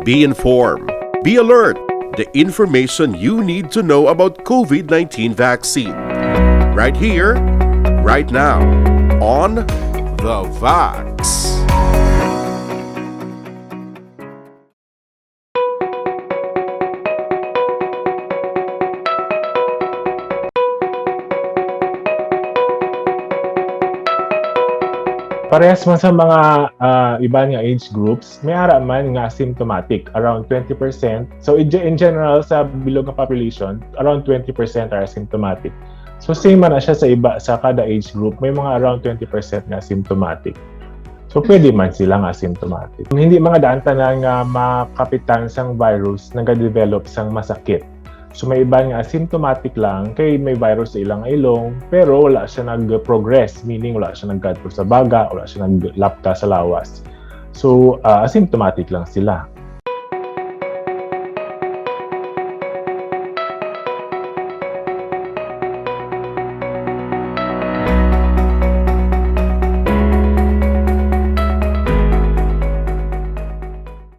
Be informed. Be alert. The information you need to know about COVID-19 vaccine. Right here, right now, on The Vax. Parehas man sa mga iba nga age groups, may ara man nga asymptomatic, around 20%. So in general, sa bilog nga population, around 20% are asymptomatic. So same man na siya sa iba, sa kada age group, may mga around 20% nga asymptomatic. So pwede man silang asymptomatic. Hindi mga daan tanan nga makapitan sang virus nag-develop sang masakit. So may iba nga asymptomatic lang, kay may virus sa ilang ilong, pero wala siya nag-progress, meaning wala siya nagkadto sa baga, wala siya naglapta sa lawas. So asymptomatic lang sila.